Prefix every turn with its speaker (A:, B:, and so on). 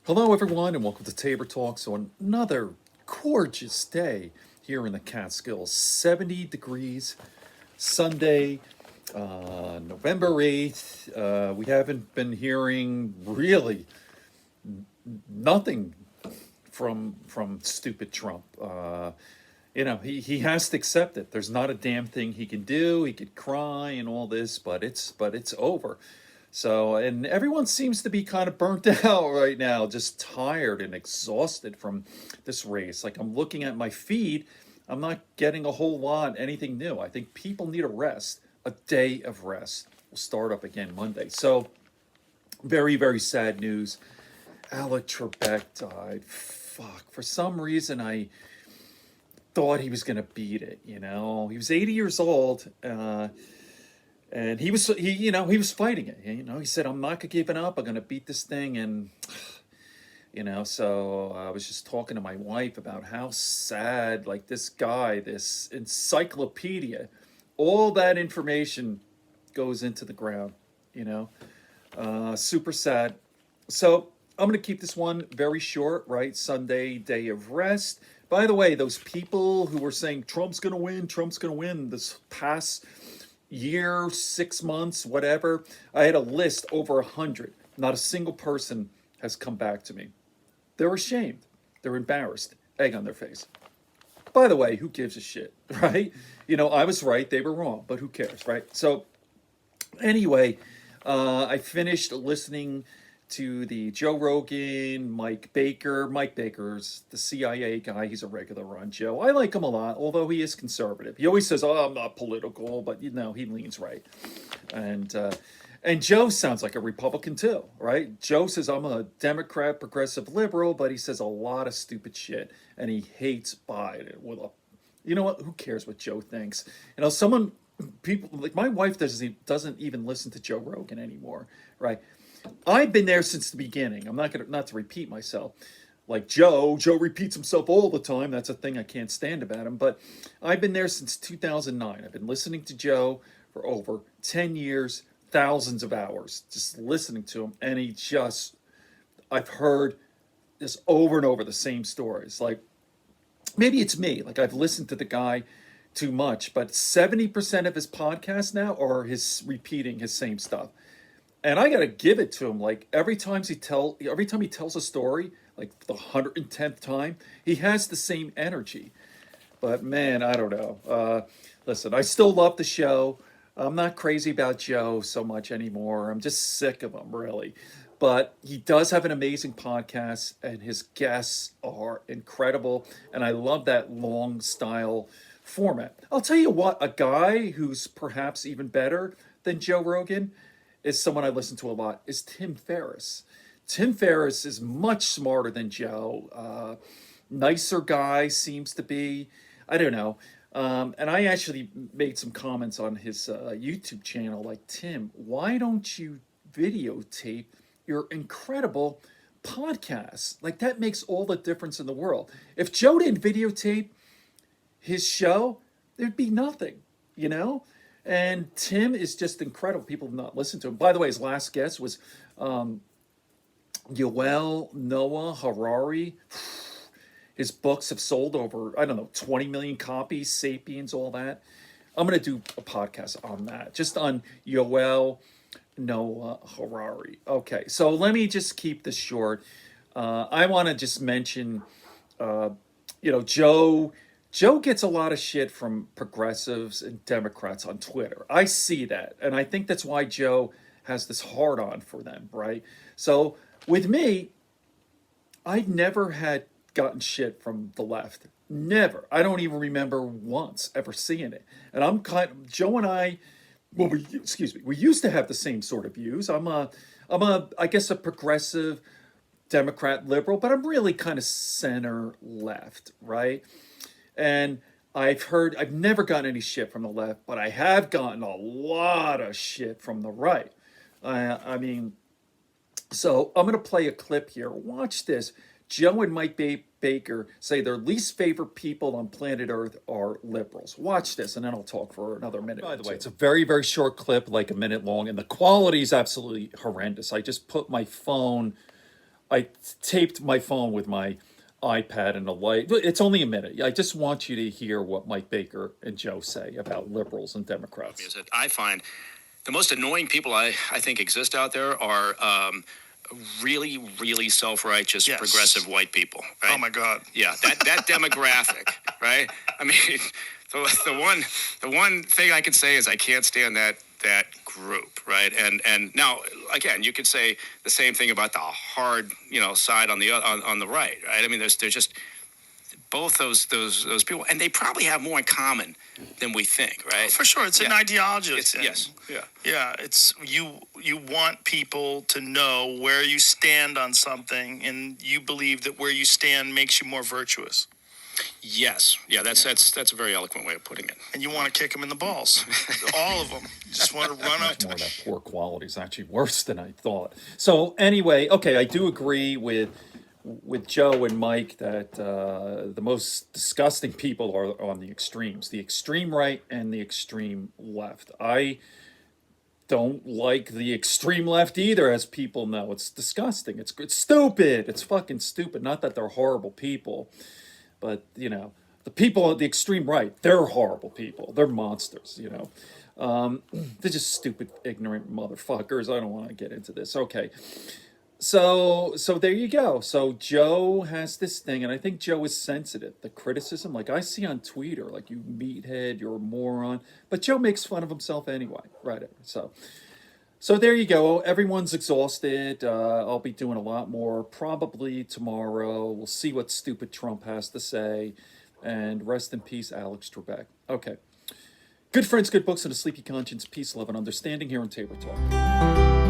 A: Hello, everyone, and welcome to Tabor Talks on another gorgeous day here in the Catskills. 70 degrees, Sunday, November 8th. We haven't been hearing really nothing from stupid Trump. He has to accept it. There's not a damn thing he can do. He could cry and all this, but it's over. So, and everyone seems to be kind of burnt out right now, just tired and exhausted from this race. Like I'm looking at my feed, I'm not getting a whole lot anything new. I think people need a rest, a day of rest. We'll start up again Monday. So, very, very sad news. Alec Trebek died. Fuck. For some reason, I thought he was gonna beat it. He was 80 years old, and he was fighting it. He said, "I'm not gonna give it up. I'm gonna beat this thing." And so I was just talking to my wife about how sad, like this guy, this encyclopedia, all that information goes into the ground. You know, Super sad. So I'm going to keep this one very short, right? Sunday, day of rest. By the way, those people who were saying Trump's going to win this past year, 6 months, whatever, I had a list over 100. Not a single person has come back to me. They're ashamed. They're embarrassed. Egg on their face. By the way, who gives a shit, right? I was right, they were wrong, but who cares, right? So anyway, I finished listening to the Joe Rogan, Mike Baker. Mike Baker's the CIA guy. He's a regular on Joe. I like him a lot, although he is conservative. He always says, "Oh, I'm not political," but he leans right. And and Joe sounds like a Republican too, right? Joe says, "I'm a Democrat, progressive liberal," but he says a lot of stupid shit, and he hates Biden with a you know what? Who cares what Joe thinks? Someone, people like my wife doesn't even listen to Joe Rogan anymore, right? I've been there since the beginning. I'm not to repeat myself. Like Joe repeats himself all the time. That's a thing I can't stand about him. But I've been there since 2009. I've been listening to Joe for over 10 years, thousands of hours, just listening to him. And I've heard this over and over the same stories. Like maybe it's me. Like I've listened to the guy too much, but 70% of his podcast now are his repeating his same stuff. And I gotta give it to him. Like every time he tells a story, like the 110th time, he has the same energy. But man, I don't know. Listen, I still love the show. I'm not crazy about Joe so much anymore. I'm just sick of him, really. But he does have an amazing podcast, and his guests are incredible. And I love that long style format. I'll tell you what, a guy who's perhaps even better than Joe Rogan is someone I listen to a lot, is Tim Ferriss. Tim Ferriss is much smarter than Joe. Nicer guy seems to be. I don't know. And I actually made some comments on his YouTube channel, like, Tim, why don't you videotape your incredible podcasts? Like, that makes all the difference in the world. If Joe didn't videotape his show, there'd be nothing, you know? And Tim is just incredible. People have not listened to him. By the way, his last guest was Yoel Noah Harari. His books have sold over, I don't know, 20 million copies, Sapiens, all that. I'm going to do a podcast on that, just on Yoel Noah Harari. Okay, so let me just keep this short. I want to just mention, Joe. Joe gets a lot of shit from progressives and Democrats on Twitter. I see that, and I think that's why Joe has this hard on for them, right? So with me, I never had gotten shit from the left. Never. I don't even remember once ever seeing it. And Joe and I, well, excuse me, we used to have the same sort of views. I guess a progressive Democrat liberal, but I'm really kind of center left, right? And I've never gotten any shit from the left, but I have gotten a lot of shit from the right. I mean, so I'm going to play a clip here. Watch this. Joe and Baker say their least favorite people on planet Earth are liberals. Watch this, and then I'll talk for another minute. By the way, it's a very, very short clip, like a minute long, and the quality is absolutely horrendous. I just put my phone I taped my phone with my iPad and a light. It's only a minute. I just want you to hear what Mike Baker and Joe say about liberals and Democrats.
B: Is that I find the most annoying people I think exist out there are really, really self-righteous, progressive white people. Right?
C: Oh my God.
B: Yeah, that demographic, right? I mean, the one thing I can say is I can't stand that group, right? And now again, you could say the same thing about the hard, side on the right, right? I mean, there's just both those people, and they probably have more in common than we think, right?
C: For sure, it's an ideology thing.
B: Yes, yeah.
C: Yeah, it's you want people to know where you stand on something, and you believe that where you stand makes you more virtuous.
B: Yes, yeah, that's a very eloquent way of putting it.
C: And you want to kick them in the balls, all of them. You just want to run up to
A: More of that poor quality is actually worse than I thought. So anyway, okay, I do agree with Joe and Mike that the most disgusting people are on the extremes, the extreme right and the extreme left. I don't like the extreme left either, as people know. It's disgusting. It's stupid. It's fucking stupid. Not that they're horrible people, but the people at the extreme right, they're horrible people. They're monsters. They're just stupid, ignorant motherfuckers. I don't want to get into this. Okay. So there you go. So Joe has this thing, and I think Joe is sensitive. The criticism, like I see on Twitter, like you meathead, you're a moron. But Joe makes fun of himself anyway, right? So there you go. Everyone's exhausted. I'll be doing a lot more probably tomorrow. We'll see what stupid Trump has to say. And rest in peace, Alex Trebek. Okay. Good friends, good books, and a sleepy conscience, peace, love, and understanding here on Tabor Talk.